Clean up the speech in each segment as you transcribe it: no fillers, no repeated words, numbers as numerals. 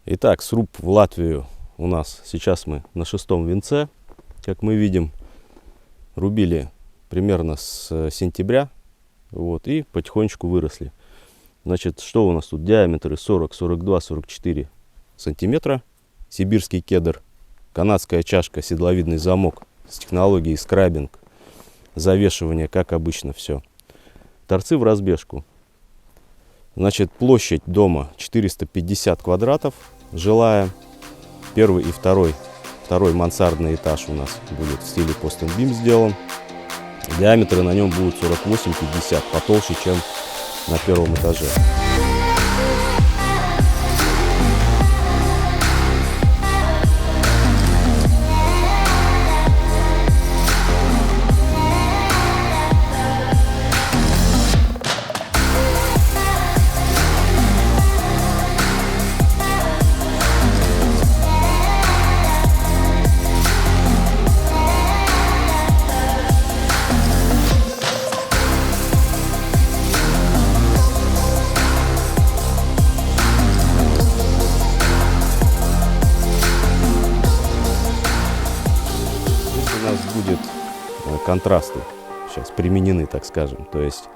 Итак, сруб в Латвию у нас. Сейчас мы на 6-м венце. Как мы видим, рубили примерно с сентября. Вот, и потихонечку выросли. Значит, что у нас тут? Диаметры 40, 42, 44 сантиметра. Сибирский кедр. Канадская чашка, седловидный замок с технологией скрабинг. Завешивание, как обычно, все. Торцы в разбежку. Значит, площадь дома 450 квадратов. Жилая. Первый и второй мансардный этаж у нас будет в стиле Post and Beam сделан. Диаметры на нем будут 48-50, потолще, чем на первом этаже. У нас будет контрасты сейчас применены, так скажем. То есть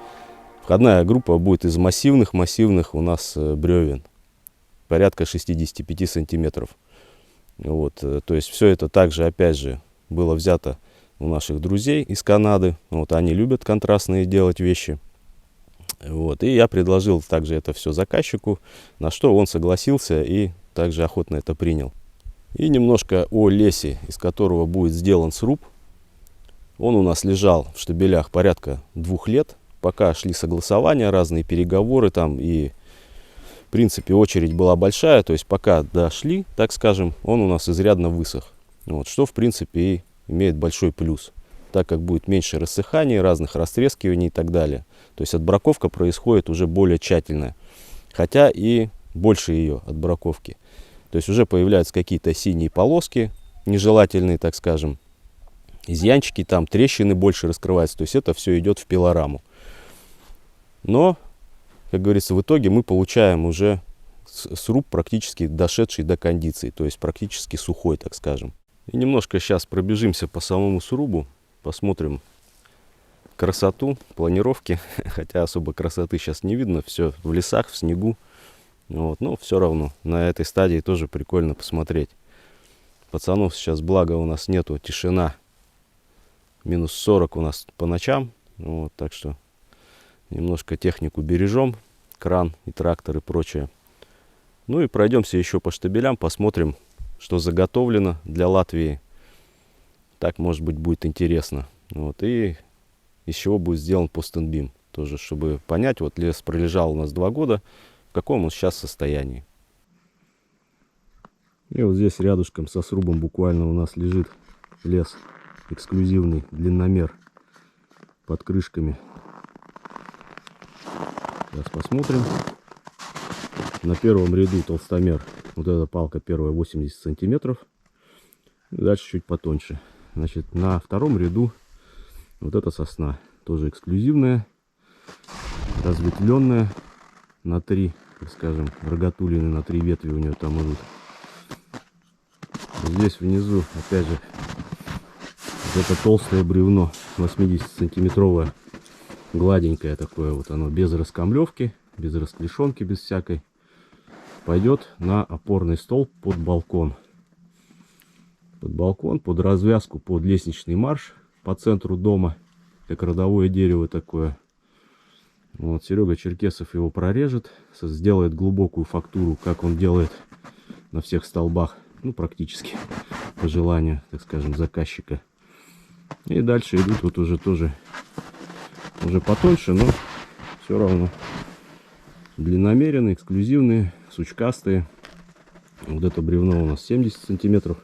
входная группа будет из массивных у нас бревен. Порядка 65 сантиметров. Вот, то есть все это также, опять же, было взято у наших друзей из Канады. Вот, они любят контрастные делать вещи. Вот, и я предложил также это все заказчику, на что он согласился и также охотно это принял. И немножко о лесе, из которого будет сделан сруб. Он у нас лежал в штабелях порядка 2 лет, пока шли согласования, разные переговоры там, и в принципе очередь была большая, то есть пока дошли, так скажем, он у нас изрядно высох. Вот, что в принципе и имеет большой плюс, так как будет меньше рассыханий, разных растрескиваний и так далее. То есть отбраковка происходит уже более тщательная, хотя и больше ее отбраковки. То есть уже появляются какие-то синие полоски, нежелательные, так скажем, изъянчики, там трещины больше раскрываются. То есть это все идет в пилораму. Но, как говорится, в итоге мы получаем уже сруб практически дошедший до кондиции, то есть практически сухой, так скажем. И немножко сейчас пробежимся по самому срубу, посмотрим красоту планировки, хотя особо красоты сейчас не видно, все в лесах, в снегу. Вот, но все равно на этой стадии тоже прикольно посмотреть. Пацанов сейчас, благо, у нас нету, тишина. Минус 40 у нас по ночам. Вот, так что немножко технику бережем. Кран и трактор и прочее. Ну и пройдемся еще по штабелям. Посмотрим, что заготовлено для Латвии. Так, может быть, будет интересно. Вот, и из чего будет сделан Post and Beam. Тоже, чтобы понять, вот лес пролежал у нас 2 года. В каком он сейчас состоянии. И вот здесь рядышком со срубом буквально у нас лежит лес эксклюзивный, длинномер под крышками. Сейчас посмотрим. На первом ряду толстомер. Вот эта палка первая 80 сантиметров. Дальше чуть потоньше. Значит, на втором ряду вот эта сосна. Тоже эксклюзивная, разветвленная. На 3, так скажем, рогатулины, на 3 ветви у нее там идут. Здесь внизу, опять же, вот это толстое бревно, 80-сантиметровое, гладенькое такое вот, оно без раскамлевки, без расклешенки, без всякой, пойдет на опорный столб под балкон. Под балкон, под развязку, под лестничный марш по центру дома, как родовое дерево такое. Вот, Серега Черкесов его прорежет, сделает глубокую фактуру, как он делает на всех столбах, ну практически по желанию, так скажем, заказчика. И дальше идут вот уже тоже уже потоньше, но все равно длинномеренные, эксклюзивные, сучкастые. Вот это бревно у нас 70 сантиметров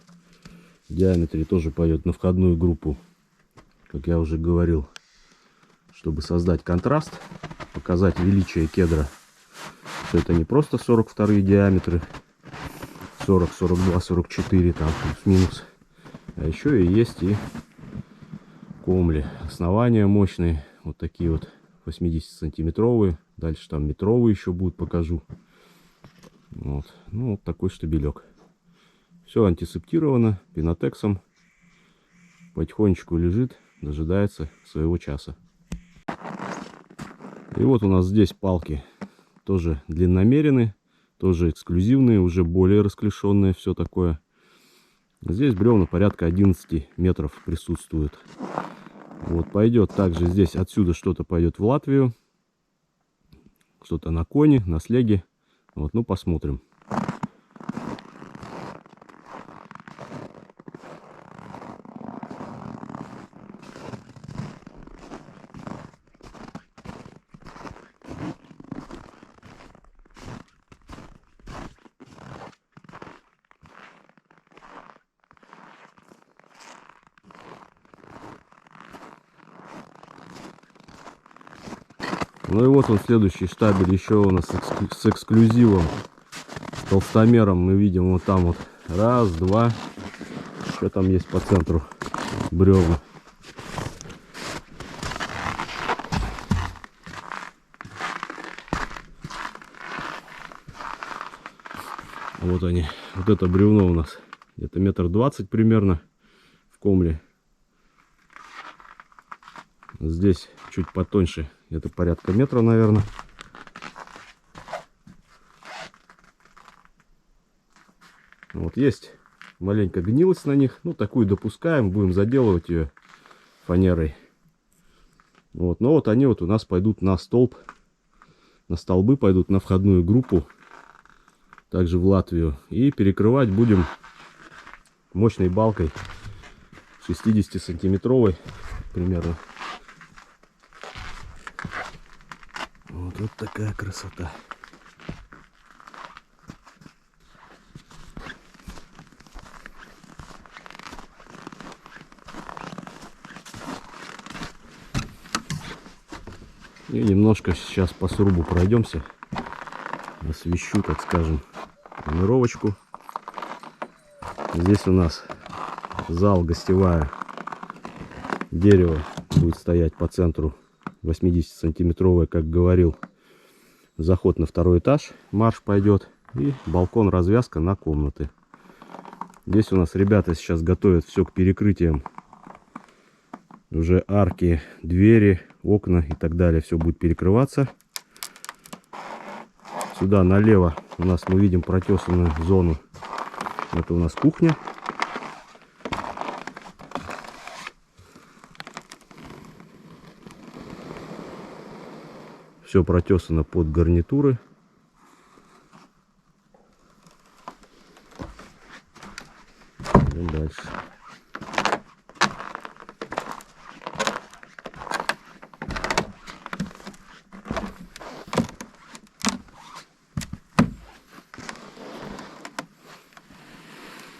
в диаметре, тоже пойдет на входную группу, как я уже говорил, чтобы создать контраст, показать величие кедра. Что это не просто 42 диаметры, 40, 42, 44 там плюс-минус, а еще и есть и комли. Основания мощные, вот такие вот 80 сантиметровые, дальше там метровые еще будут, покажу. Вот. Ну, вот такой штабелек. Все антисептировано пинотексом. Потихонечку лежит, дожидается своего часа. И вот у нас здесь палки тоже длинномеренные, тоже эксклюзивные, уже более расклешенные, все такое. Здесь бревна порядка 11 метров присутствуют. Вот пойдет также здесь, отсюда что-то пойдет в Латвию, что-то на коне, на слеге. Вот, ну посмотрим. Ну и вот он, следующий штабель, еще у нас с эксклюзивом, с толстомером. Мы видим вот там вот раз, два, что там есть по центру бревна. Вот они, вот это бревно у нас где-то 1,20 м примерно в комле. Здесь чуть потоньше, это порядка метра, наверное. Вот есть маленькая гнилость на них, ну такую допускаем, будем заделывать ее фанерой. Вот, но вот они вот у нас пойдут на столб, на столбы пойдут на входную группу, также в Латвию, и перекрывать будем мощной балкой 60-сантиметровой примерно. Вот такая красота. И немножко сейчас по срубу пройдемся. Освещу, так скажем, планировочку. Здесь у нас зал, гостевая. Дерево будет стоять по центру 80-сантиметровое, как говорил. Заход на второй этаж, марш пойдет. И балкон, развязка на комнаты. Здесь у нас ребята сейчас готовят все к перекрытиям. Уже арки, двери, окна и так далее. Все будет перекрываться. Сюда налево у нас мы видим протесанную зону. Это у нас кухня. Все протесано под гарнитуры. Идем дальше.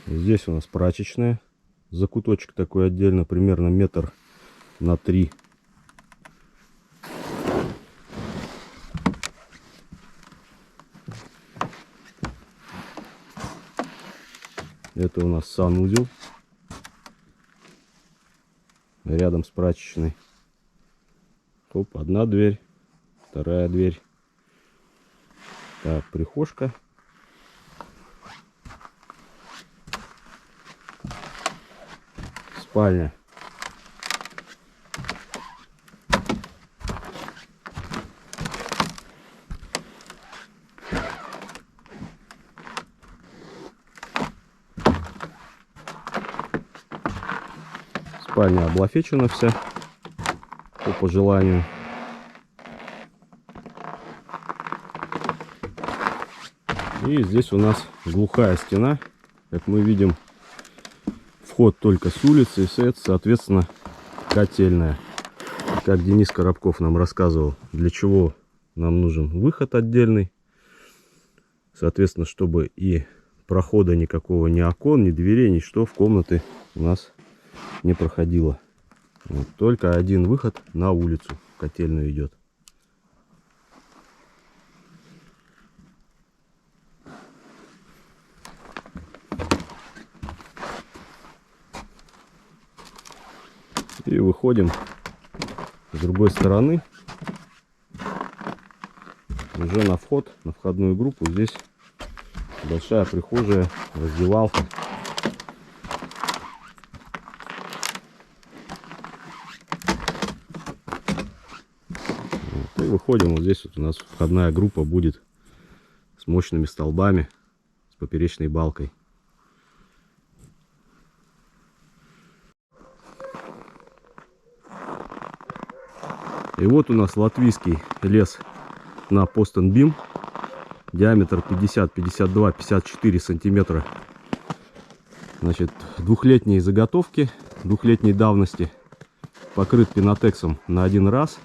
Здесь у нас прачечная. Закуточек такой отдельно, примерно 1 на 3 метра. Это у нас санузел. Рядом с прачечной. Хоп, одна дверь, вторая дверь. Так, прихожка. Спальня. Спальня облафечена вся по желанию. И здесь у нас глухая стена. Как мы видим, вход только с улицы, и это, соответственно, котельная. Как Денис Коробков нам рассказывал, для чего нам нужен выход отдельный. Соответственно, чтобы и прохода никакого, ни окон, ни дверей, ничто в комнаты у нас не проходило. Вот, только один выход на улицу, в котельную идет. И выходим с другой стороны. Уже на вход, на входную группу. Здесь Большая прихожая, раздевалка. Вот, и выходим, вот здесь вот у нас входная группа будет с мощными столбами, с поперечной балкой. И вот у нас латвийский лес на Постенбим. Диаметр 50, 52, 54 сантиметра. Значит, двухлетние заготовки, двухлетней давности. Покрыт пинотексом на один раз.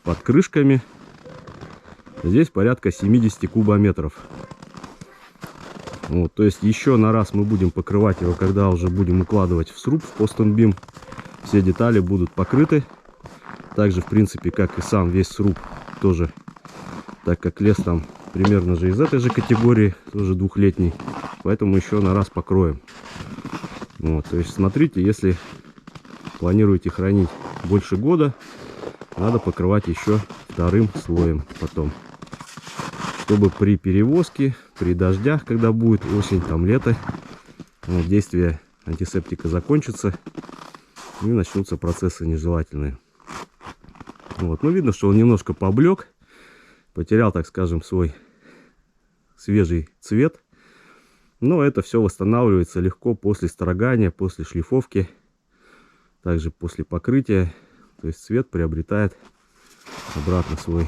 Под крышками. Здесь порядка 70 кубометров. Вот, то есть еще на раз мы будем покрывать его, когда уже будем укладывать в сруб, в Постенбим. Все детали будут покрыты. Также, в принципе, как и сам весь сруб тоже. Так как лес там примерно же из этой же категории, тоже двухлетний. Поэтому еще на раз покроем. Вот, то есть смотрите, если планируете хранить больше года, надо покрывать еще вторым слоем потом. Чтобы при перевозке, при дождях, когда будет осень, там лето, действие антисептика закончится и начнутся процессы нежелательные. Вот, ну видно, что он немножко поблек, потерял, так скажем, свой свежий цвет. Но это все восстанавливается легко после строгания, после шлифовки, также после покрытия. То есть цвет приобретает обратно свой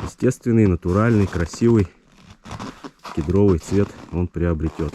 естественный, натуральный, красивый кедровый цвет он приобретет.